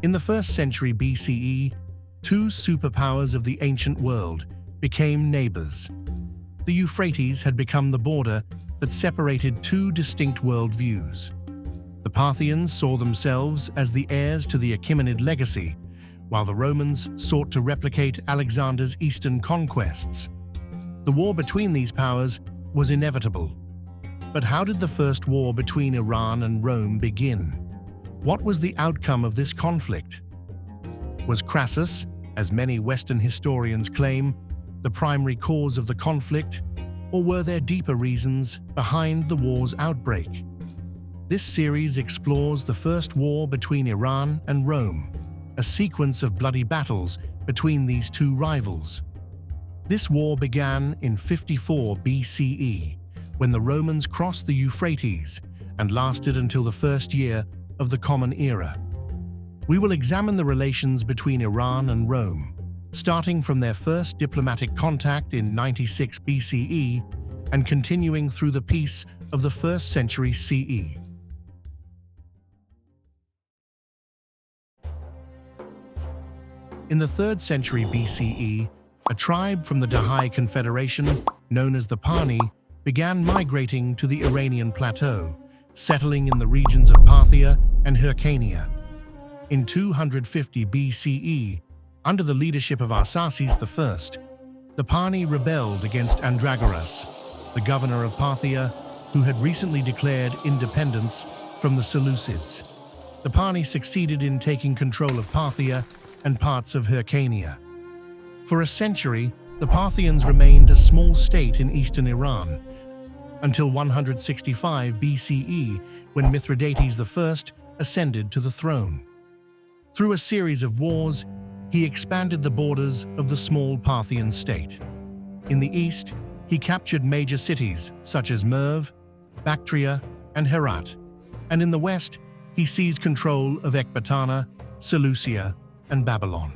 In the 1st century BCE, two superpowers of the ancient world became neighbors. The Euphrates had become the border that separated two distinct worldviews. The Parthians saw themselves as the heirs to the Achaemenid legacy, while the Romans sought to replicate Alexander's eastern conquests. The war between these powers was inevitable. But how did the first war between Iran and Rome begin? What was the outcome of this conflict? Was Crassus, as many Western historians claim, the primary cause of the conflict, or were there deeper reasons behind the war's outbreak? This series explores the first war between Iran and Rome, a sequence of bloody battles between these two rivals. This war began in 54 BCE, when the Romans crossed the Euphrates and lasted until the first year of the Common Era. We will examine the relations between Iran and Rome, starting from their first diplomatic contact in 96 BCE and continuing through the peace of the 1st century CE. In the 3rd century BCE, a tribe from the Dahae Confederation, known as the Pani, began migrating to the Iranian plateau, settling in the regions of Parthia and Hyrcania. In 250 BCE, under the leadership of Arsaces I, the Pani rebelled against Andragoras, the governor of Parthia, who had recently declared independence from the Seleucids. The Pani succeeded in taking control of Parthia and parts of Hyrcania. For a century, the Parthians remained a small state in eastern Iran, until 165 BCE, when Mithridates I ascended to the throne. Through a series of wars, he expanded the borders of the small Parthian state. In the east, he captured major cities such as Merv, Bactria, and Herat, and in the west, he seized control of Ecbatana, Seleucia, and Babylon.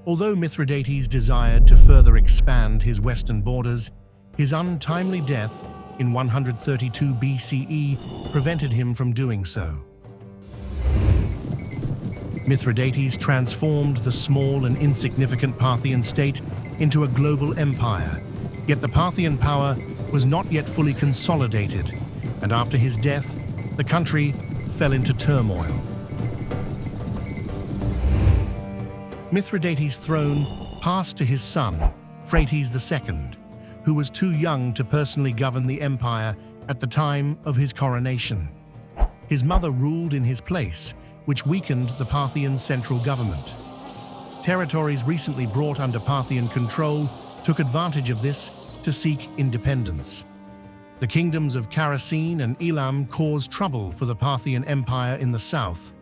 Although Mithridates desired to further expand his western borders, his untimely death in 132 BCE prevented him from doing so. Mithridates transformed the small and insignificant Parthian state into a global empire, yet the Parthian power was not yet fully consolidated, and after his death, the country fell into turmoil. Mithridates' throne passed to his son, Phraates II, who was too young to personally govern the empire at the time of his coronation. His mother ruled in his place, which weakened the Parthian central government. Territories recently brought under Parthian control took advantage of this to seek independence. The kingdoms of Carrhae and Elam caused trouble for the Parthian Empire in the south,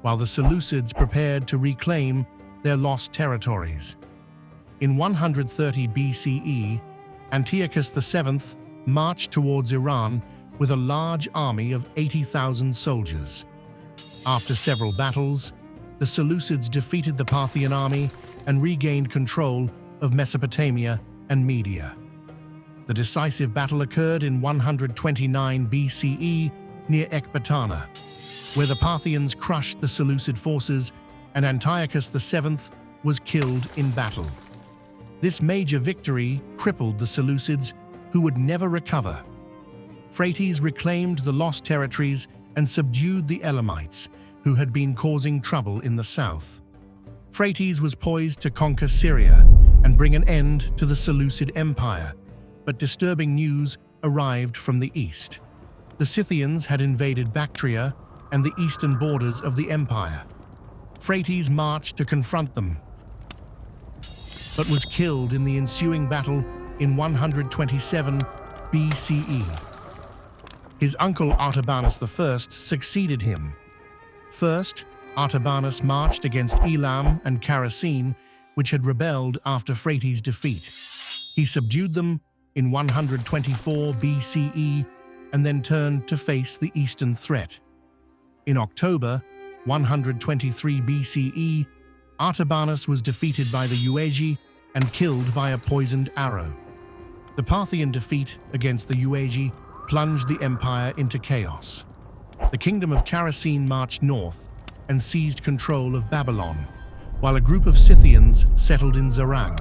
while the Seleucids prepared to reclaim their lost territories. In 130 BCE, Antiochus VII marched towards Iran with a large army of 80,000 soldiers. After several battles, the Seleucids defeated the Parthian army and regained control of Mesopotamia and Media. The decisive battle occurred in 129 BCE near Ecbatana, where the Parthians crushed the Seleucid forces and Antiochus VII was killed in battle. This major victory crippled the Seleucids, who would never recover. Phraates reclaimed the lost territories and subdued the Elamites, who had been causing trouble in the south. Phraates was poised to conquer Syria and bring an end to the Seleucid Empire, but disturbing news arrived from the east. The Scythians had invaded Bactria and the eastern borders of the empire. Phraates marched to confront them, but was killed in the ensuing battle in 127 BCE. His uncle Artabanus I succeeded him. First, Artabanus marched against Elam and Carrhae, which had rebelled after Phraates' defeat. He subdued them in 124 BCE and then turned to face the eastern threat. In October 123 BCE, Artabanus was defeated by the Yuezhi and killed by a poisoned arrow. The Parthian defeat against the Yuezhi plunged the empire into chaos. The kingdom of Carrhae marched north, and seized control of Babylon, while a group of Scythians settled in Zarang,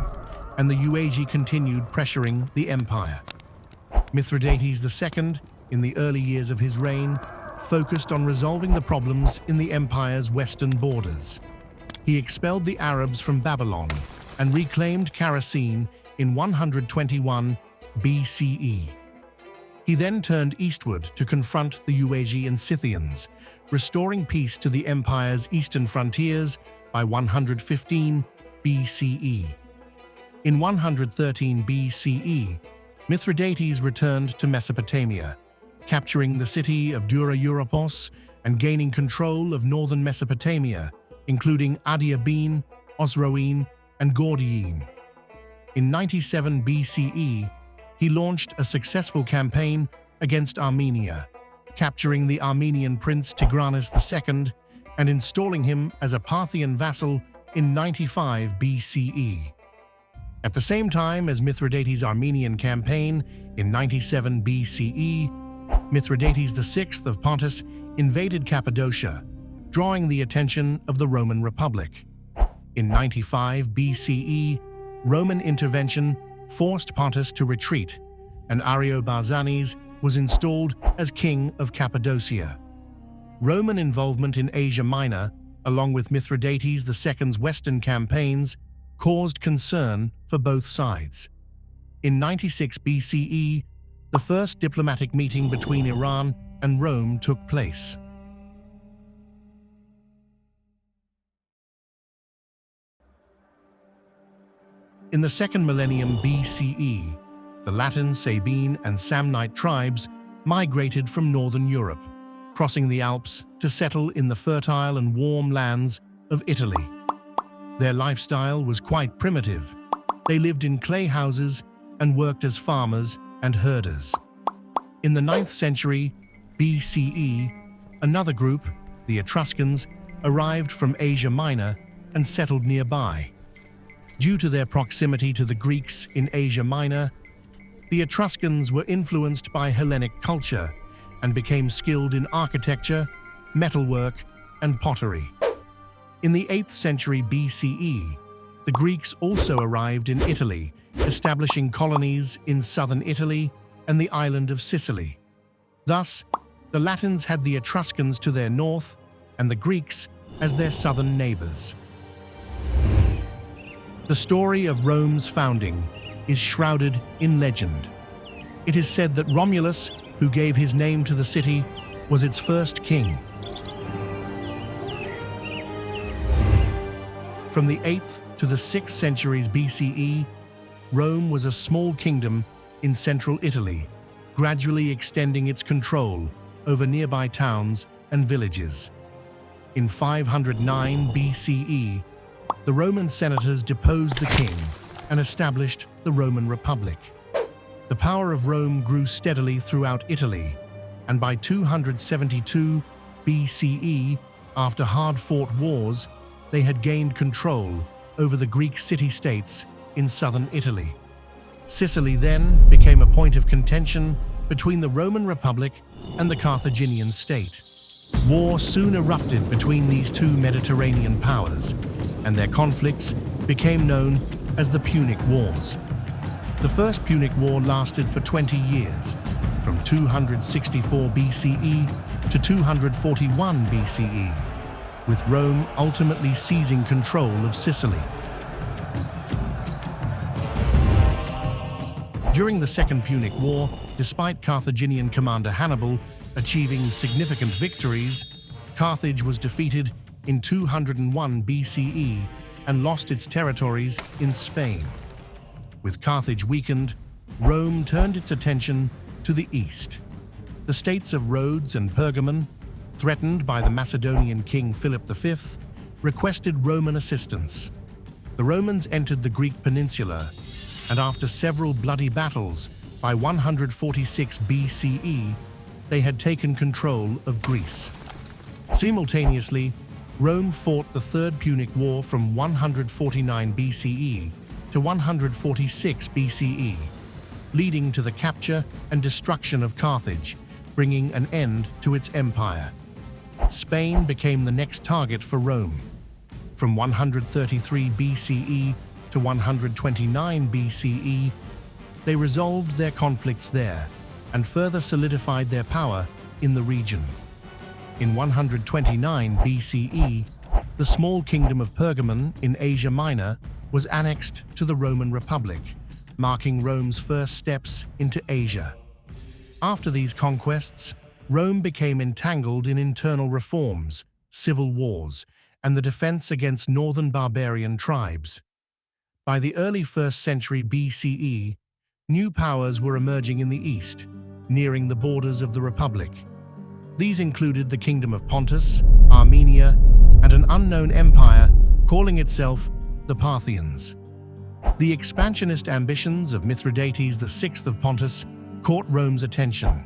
and the Yuezhi continued pressuring the empire. Mithridates II, in the early years of his reign, focused on resolving the problems in the empire's western borders. He expelled the Arabs from Babylon and reclaimed Carrhae in 121 BCE. He then turned eastward to confront the Yuezhi and Scythians, restoring peace to the empire's eastern frontiers by 115 BCE. In 113 BCE, Mithridates returned to Mesopotamia, capturing the city of Dura Europos and gaining control of northern Mesopotamia, including Adiabene, Osroene, and Gordiene. In 97 BCE, he launched a successful campaign against Armenia, capturing the Armenian prince Tigranes II and installing him as a Parthian vassal in 95 BCE. At the same time as Mithridates' Armenian campaign in 97 BCE, Mithridates VI of Pontus invaded Cappadocia, drawing the attention of the Roman Republic. In 95 BCE, Roman intervention forced Pontus to retreat, and Ariobarzanes was installed as king of Cappadocia. Roman involvement in Asia Minor, along with Mithridates II's western campaigns, caused concern for both sides. In 96 BCE, the first diplomatic meeting between Iran and Rome took place. In the second millennium BCE, the Latin, Sabine, and Samnite tribes migrated from northern Europe, crossing the Alps to settle in the fertile and warm lands of Italy. Their lifestyle was quite primitive. They lived in clay houses and worked as farmers and herders. In the 9th century BCE, another group, the Etruscans, arrived from Asia Minor and settled nearby. Due to their proximity to the Greeks in Asia Minor, the Etruscans were influenced by Hellenic culture and became skilled in architecture, metalwork, and pottery. In the 8th century BCE, the Greeks also arrived in Italy, establishing colonies in southern Italy and the island of Sicily. Thus, the Latins had the Etruscans to their north and the Greeks as their southern neighbors. The story of Rome's founding is shrouded in legend. It is said that Romulus, who gave his name to the city, was its first king. From the 8th to the 6th centuries BCE, Rome was a small kingdom in central Italy, gradually extending its control over nearby towns and villages. In 509 BCE, the Roman senators deposed the king and established the Roman Republic. The power of Rome grew steadily throughout Italy, and by 272 BCE, after hard-fought wars, they had gained control over the Greek city-states in southern Italy. Sicily then became a point of contention between the Roman Republic and the Carthaginian state. War soon erupted between these two Mediterranean powers, and their conflicts became known as the Punic Wars. The First Punic War lasted for 20 years, from 264 BCE to 241 BCE, with Rome ultimately seizing control of Sicily. During the Second Punic War, despite Carthaginian commander Hannibal achieving significant victories, Carthage was defeated in 201 BCE and lost its territories in Spain. With Carthage weakened, Rome turned its attention to the east. The states of Rhodes and Pergamon, threatened by the Macedonian king Philip V, requested Roman assistance. The Romans entered the Greek peninsula, and after several bloody battles, by 146 BCE, they had taken control of Greece. Simultaneously, Rome fought the Third Punic War from 149 BCE to 146 BCE, leading to the capture and destruction of Carthage, bringing an end to its empire. Spain became the next target for Rome. From 133 BCE to 129 BCE, they resolved their conflicts there and further solidified their power in the region. In 129 BCE, the small kingdom of Pergamon in Asia Minor was annexed to the Roman Republic, marking Rome's first steps into Asia. After these conquests, Rome became entangled in internal reforms, civil wars, and the defense against northern barbarian tribes. By the early 1st century BCE, new powers were emerging in the east, nearing the borders of the Republic. These included the Kingdom of Pontus, Armenia, and an unknown empire calling itself the Parthians. The expansionist ambitions of Mithridates VI of Pontus caught Rome's attention,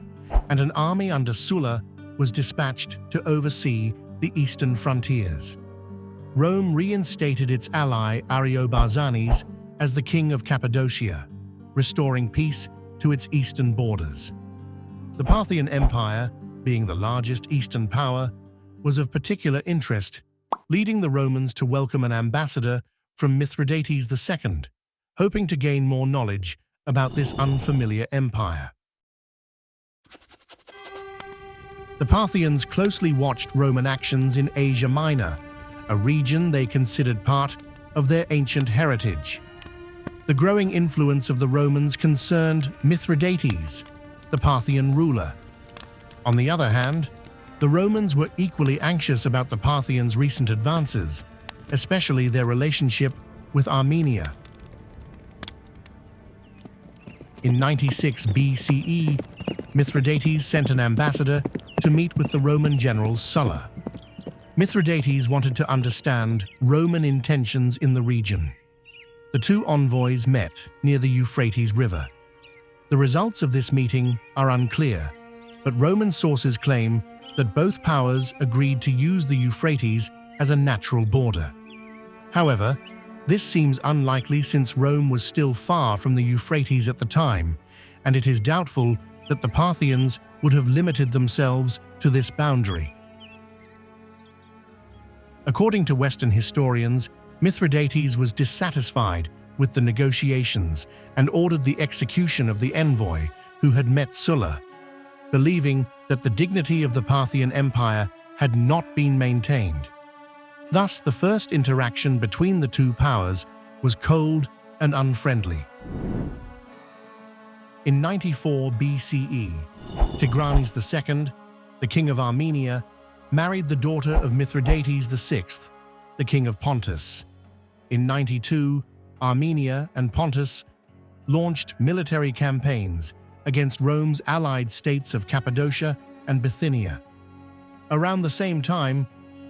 and an army under Sulla was dispatched to oversee the eastern frontiers. Rome reinstated its ally Ariobarzanes as the king of Cappadocia, restoring peace to its eastern borders. The Parthian Empire, being the largest eastern power, was of particular interest, leading the Romans to welcome an ambassador from Mithridates II, hoping to gain more knowledge about this unfamiliar empire. The Parthians closely watched Roman actions in Asia Minor, a region they considered part of their ancient heritage. The growing influence of the Romans concerned Mithridates, the Parthian ruler. On the other hand, the Romans were equally anxious about the Parthians' recent advances, especially their relationship with Armenia. In 96 BCE, Mithridates sent an ambassador to meet with the Roman general Sulla. Mithridates wanted to understand Roman intentions in the region. The two envoys met near the Euphrates River. The results of this meeting are unclear, but Roman sources claim that both powers agreed to use the Euphrates as a natural border. However, this seems unlikely since Rome was still far from the Euphrates at the time, and it is doubtful that the Parthians would have limited themselves to this boundary. According to Western historians, Mithridates was dissatisfied with the negotiations and ordered the execution of the envoy who had met Sulla, believing that the dignity of the Parthian Empire had not been maintained. Thus, the first interaction between the two powers was cold and unfriendly. In 94 BCE, Tigranes II, the king of Armenia, married the daughter of Mithridates VI, the king of Pontus. In 92, Armenia and Pontus launched military campaigns against Rome's allied states of Cappadocia and Bithynia. Around the same time,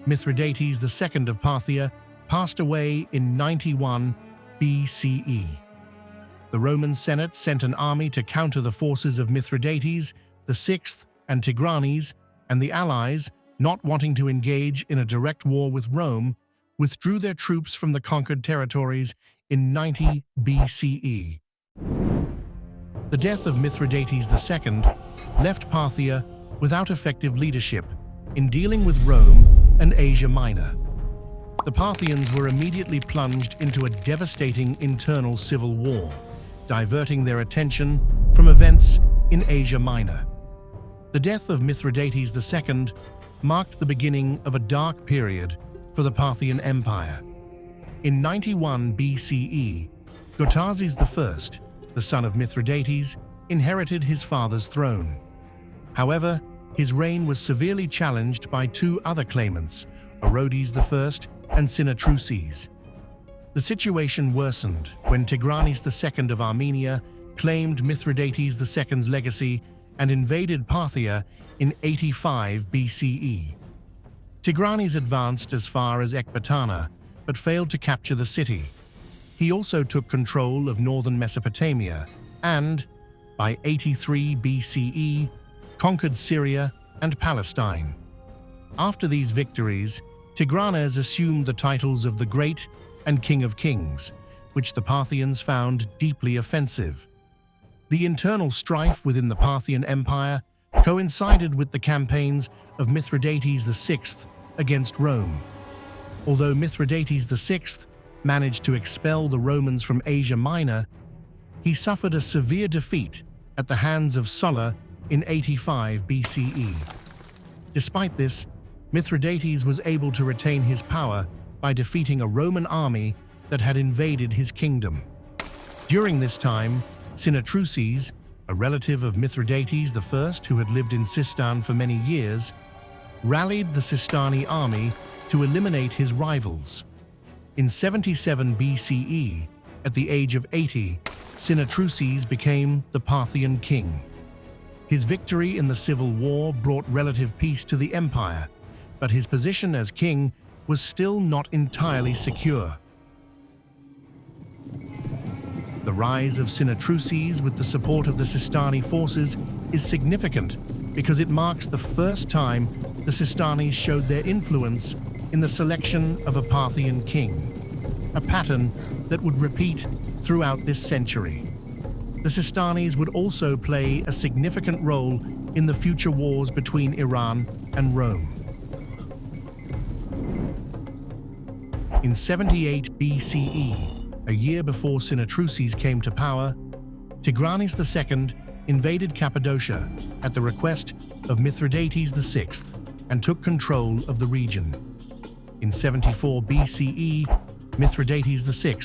Mithridates II of Parthia passed away in 91 BCE. The Roman Senate sent an army to counter the forces of Mithridates VI and Tigranes, and the allies, not wanting to engage in a direct war with Rome, withdrew their troops from the conquered territories in 90 BCE. The death of Mithridates II left Parthia without effective leadership in dealing with Rome and Asia Minor. The Parthians were immediately plunged into a devastating internal civil war, diverting their attention from events in Asia Minor. The death of Mithridates II marked the beginning of a dark period for the Parthian Empire. In 91 BCE, Gotarzes I, the son of Mithridates, inherited his father's throne. However, his reign was severely challenged by two other claimants, Orodes I and Sinatruces. The situation worsened when Tigranes II of Armenia claimed Mithridates II's legacy and invaded Parthia in 85 BCE. Tigranes advanced as far as Ecbatana, but failed to capture the city. He also took control of northern Mesopotamia and, by 83 BCE, conquered Syria and Palestine. After these victories, Tigranes assumed the titles of the Great and King of Kings, which the Parthians found deeply offensive. The internal strife within the Parthian Empire coincided with the campaigns of Mithridates VI against Rome. Although Mithridates VI managed to expel the Romans from Asia Minor, he suffered a severe defeat at the hands of Sulla in 85 BCE. Despite this, Mithridates was able to retain his power by defeating a Roman army that had invaded his kingdom. During this time, Sinatruces, a relative of Mithridates I who had lived in Sistan for many years, rallied the Sistani army to eliminate his rivals. In 77 BCE, at the age of 80, Sinatruces became the Parthian king. His victory in the civil war brought relative peace to the empire, but his position as king was still not entirely secure. The rise of Sinatruces with the support of the Sistani forces is significant because it marks the first time the Sistanis showed their influence in the selection of a Parthian king, a pattern that would repeat throughout this century. The Sistanis would also play a significant role in the future wars between Iran and Rome. In 78 BCE, a year before Sinatruces came to power, Tigranes II invaded Cappadocia at the request of Mithridates VI and took control of the region. In 74 BCE, Mithridates VI,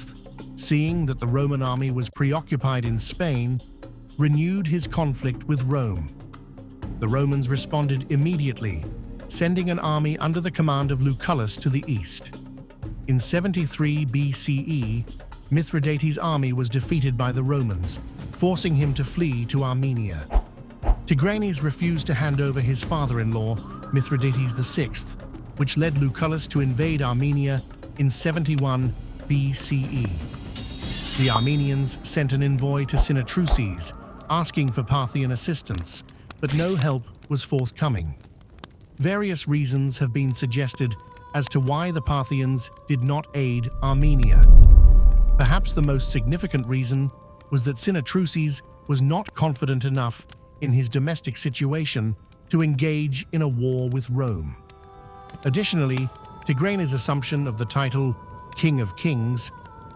seeing that the Roman army was preoccupied in Spain, renewed his conflict with Rome. The Romans responded immediately, sending an army under the command of Lucullus to the east. In 73 BCE, Mithridates' army was defeated by the Romans, forcing him to flee to Armenia. Tigranes refused to hand over his father-in-law, Mithridates VI, which led Lucullus to invade Armenia in 71 BCE. The Armenians sent an envoy to Sinatruces, asking for Parthian assistance, but no help was forthcoming. Various reasons have been suggested as to why the Parthians did not aid Armenia. Perhaps the most significant reason was that Sinatruces was not confident enough in his domestic situation to engage in a war with Rome. Additionally, Tigranes' assumption of the title King of Kings,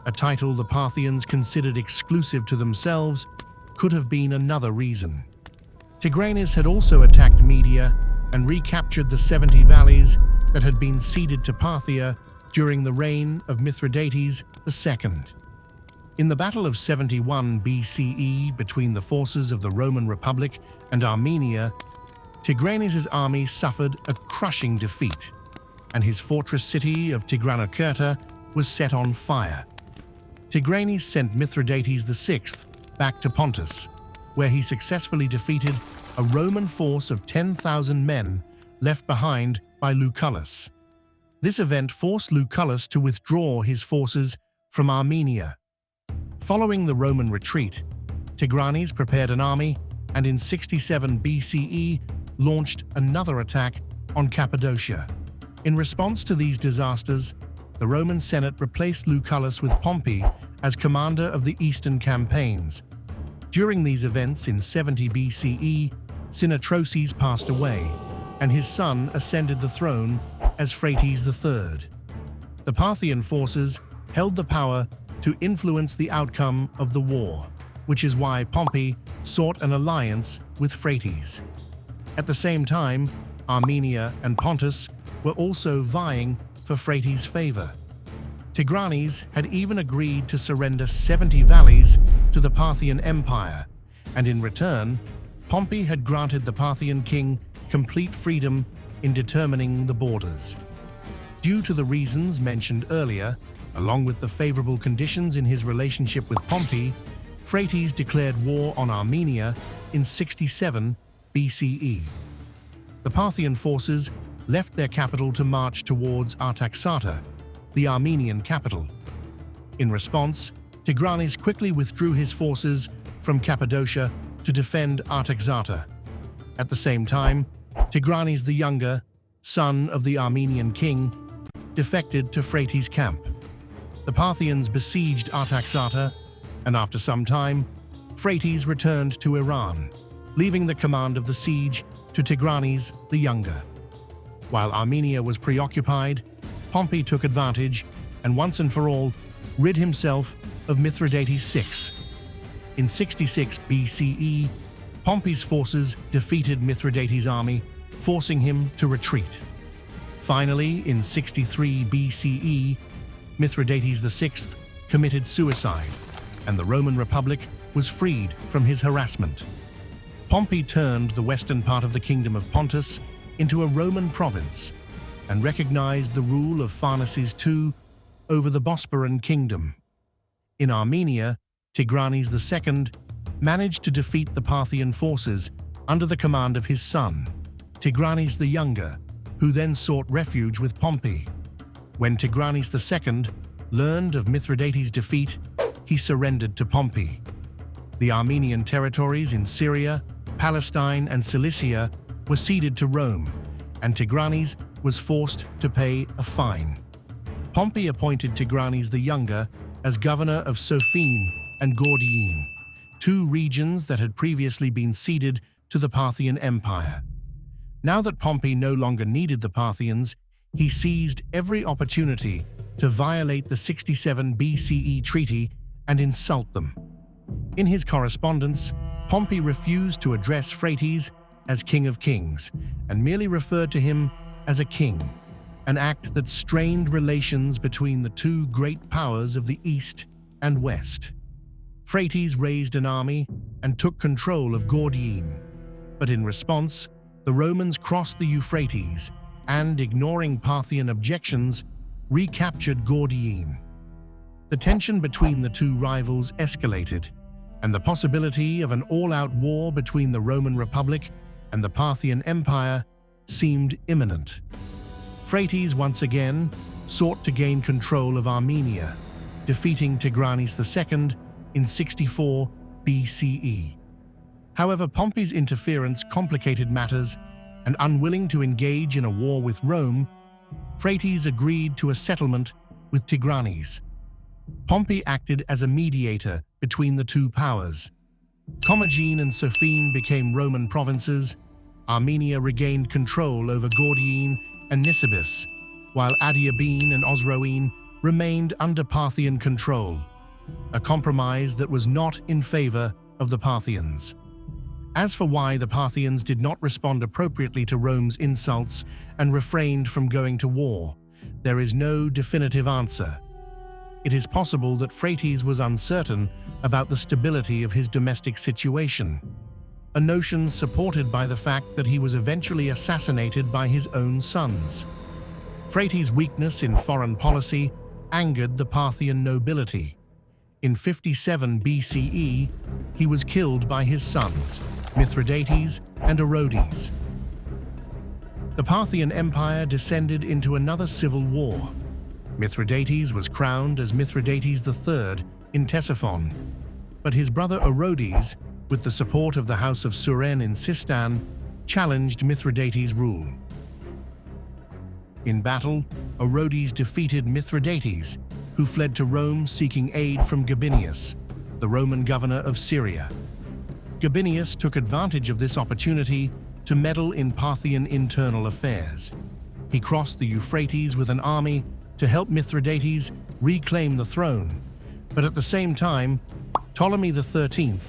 a title the Parthians considered exclusive to themselves, could have been another reason. Tigranes had also attacked Media and recaptured the 70 valleys that had been ceded to Parthia during the reign of Mithridates II. In the Battle of 71 BCE between the forces of the Roman Republic and Armenia, Tigranes' army suffered a crushing defeat, and his fortress city of Tigranokerta was set on fire. Tigranes sent Mithridates VI back to Pontus, where he successfully defeated a Roman force of 10,000 men left behind by Lucullus. This event forced Lucullus to withdraw his forces from Armenia. Following the Roman retreat, Tigranes prepared an army and in 67 BCE launched another attack on Cappadocia. In response to these disasters, the Roman Senate replaced Lucullus with Pompey as commander of the eastern campaigns. During these events in 70 BCE, Sinatruces passed away, and his son ascended the throne as Phraates III. The Parthian forces held the power to influence the outcome of the war, which is why Pompey sought an alliance with Phraates. At the same time, Armenia and Pontus were also vying for Phraates' favor. Tigranes had even agreed to surrender 70 valleys to the Parthian Empire, and in return, Pompey had granted the Parthian king complete freedom in determining the borders. Due to the reasons mentioned earlier, along with the favorable conditions in his relationship with Pompey, Phraates declared war on Armenia in 67 BCE. The Parthian forces left their capital to march towards Artaxata, the Armenian capital. In response, Tigranes quickly withdrew his forces from Cappadocia to defend Artaxata. At the same time, Tigranes the Younger, son of the Armenian king, defected to Phraates' camp. The Parthians besieged Artaxata, and after some time, Phraates returned to Iran. leaving the command of the siege to Tigranes the Younger. While Armenia was preoccupied, Pompey took advantage and once and for all rid himself of Mithridates VI. In 66 BCE, Pompey's forces defeated Mithridates' army, forcing him to retreat. Finally, in 63 BCE, Mithridates VI committed suicide, and the Roman Republic was freed from his harassment. Pompey turned the western part of the kingdom of Pontus into a Roman province and recognized the rule of Pharnaces II over the Bosporan kingdom. In Armenia, Tigranes II managed to defeat the Parthian forces under the command of his son, Tigranes the Younger, who then sought refuge with Pompey. When Tigranes II learned of Mithridates' defeat, he surrendered to Pompey. The Armenian territories in Syria, Palestine, and Cilicia were ceded to Rome, and Tigranes was forced to pay a fine. Pompey appointed Tigranes the Younger as governor of Sophene and Gordiene, two regions that had previously been ceded to the Parthian Empire. Now that Pompey no longer needed the Parthians, he seized every opportunity to violate the 67 BCE treaty and insult them. In his correspondence, Pompey refused to address Phraates as King of Kings and merely referred to him as a king, an act that strained relations between the two great powers of the East and West. Phraates raised an army and took control of Gordiene, but in response, the Romans crossed the Euphrates and, ignoring Parthian objections, recaptured Gordiene. The tension between the two rivals escalated, and the possibility of an all-out war between the Roman Republic and the Parthian Empire seemed imminent. Phraates once again sought to gain control of Armenia, defeating Tigranes II in 64 BCE. However, Pompey's interference complicated matters, and unwilling to engage in a war with Rome, Phraates agreed to a settlement with Tigranes. Pompey acted as a mediator between the two powers. Commagene and Sophene became Roman provinces. Armenia regained control over Gordiene and Nisibis, while Adiabene and Osroene remained under Parthian control, a compromise that was not in favor of the Parthians. As for why the Parthians did not respond appropriately to Rome's insults and refrained from going to war, there is no definitive answer. It is possible that Phraates was uncertain about the stability of his domestic situation, a notion supported by the fact that he was eventually assassinated by his own sons. Phraates' weakness in foreign policy angered the Parthian nobility. In 57 BCE, he was killed by his sons, Mithridates and Orodes. The Parthian Empire descended into another civil war. Mithridates was crowned as Mithridates III in Ctesiphon, but his brother Orodes, with the support of the House of Suren in Sistan, challenged Mithridates' rule. In battle, Orodes defeated Mithridates, who fled to Rome seeking aid from Gabinius, the Roman governor of Syria. Gabinius took advantage of this opportunity to meddle in Parthian internal affairs. He crossed the Euphrates with an army to help Mithridates reclaim the throne, but at the same time, Ptolemy XIII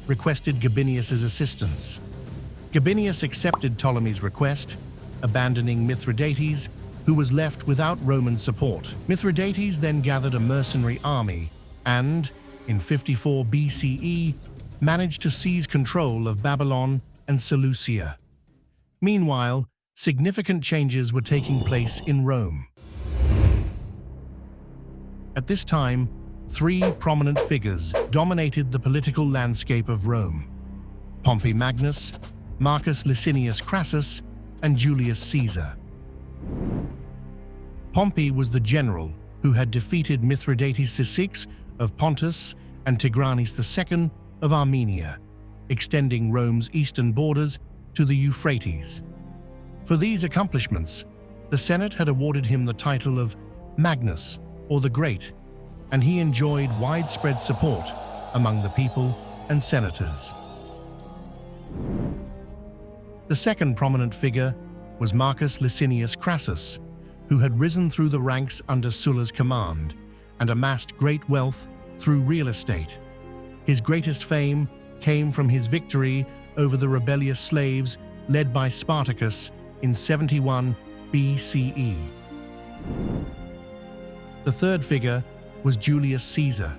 requested Gabinius's assistance. Gabinius accepted Ptolemy's request, abandoning Mithridates, who was left without Roman support. Mithridates then gathered a mercenary army and, in 54 BCE, managed to seize control of Babylon and Seleucia. Meanwhile, significant changes were taking place in Rome. At this time, three prominent figures dominated the political landscape of Rome: Pompey Magnus, Marcus Licinius Crassus, and Julius Caesar. Pompey was the general who had defeated Mithridates VI of Pontus and Tigranes II of Armenia, extending Rome's eastern borders to the Euphrates. For these accomplishments, the Senate had awarded him the title of Magnus, or the Great, and he enjoyed widespread support among the people and senators. The second prominent figure was Marcus Licinius Crassus, who had risen through the ranks under Sulla's command and amassed great wealth through real estate. His greatest fame came from his victory over the rebellious slaves led by Spartacus in 71 BCE. The third figure was Julius Caesar.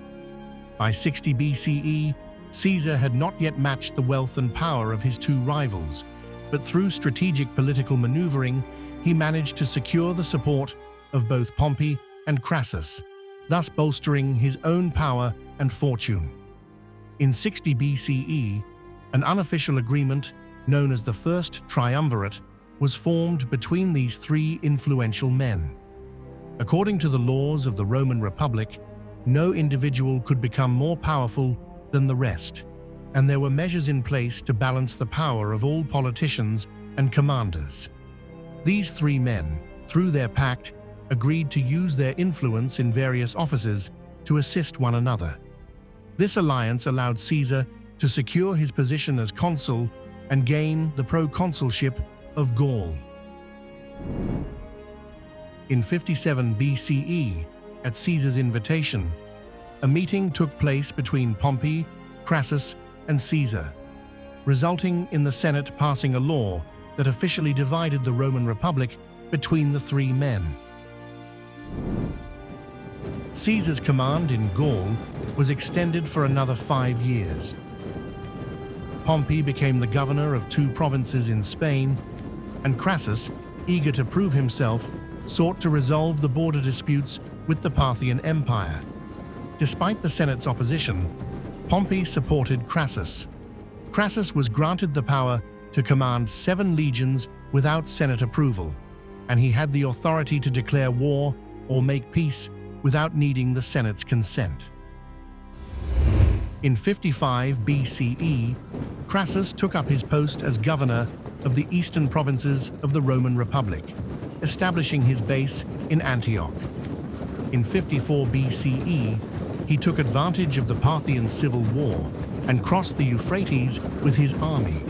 By 60 BCE, Caesar had not yet matched the wealth and power of his two rivals, but through strategic political maneuvering, he managed to secure the support of both Pompey and Crassus, thus bolstering his own power and fortune. In 60 BCE, an unofficial agreement known as the First Triumvirate was formed between these three influential men. According to the laws of the Roman Republic, no individual could become more powerful than the rest, and there were measures in place to balance the power of all politicians and commanders. These three men, through their pact, agreed to use their influence in various offices to assist one another. This alliance allowed Caesar to secure his position as consul and gain the proconsulship of Gaul. In 57 BCE, at Caesar's invitation, a meeting took place between Pompey, Crassus, and Caesar, resulting in the Senate passing a law that officially divided the Roman Republic between the three men. Caesar's command in Gaul was extended for another 5 years. Pompey became the governor of 2 provinces in Spain, and Crassus, eager to prove himself, sought to resolve the border disputes with the Parthian Empire. Despite the Senate's opposition, Pompey supported Crassus. Crassus was granted the power to command 7 legions without Senate approval, and he had the authority to declare war or make peace without needing the Senate's consent. In 55 BCE, Crassus took up his post as governor of the eastern provinces of the Roman Republic, establishing his base in Antioch. In 54 BCE, he took advantage of the Parthian Civil War and crossed the Euphrates with his army,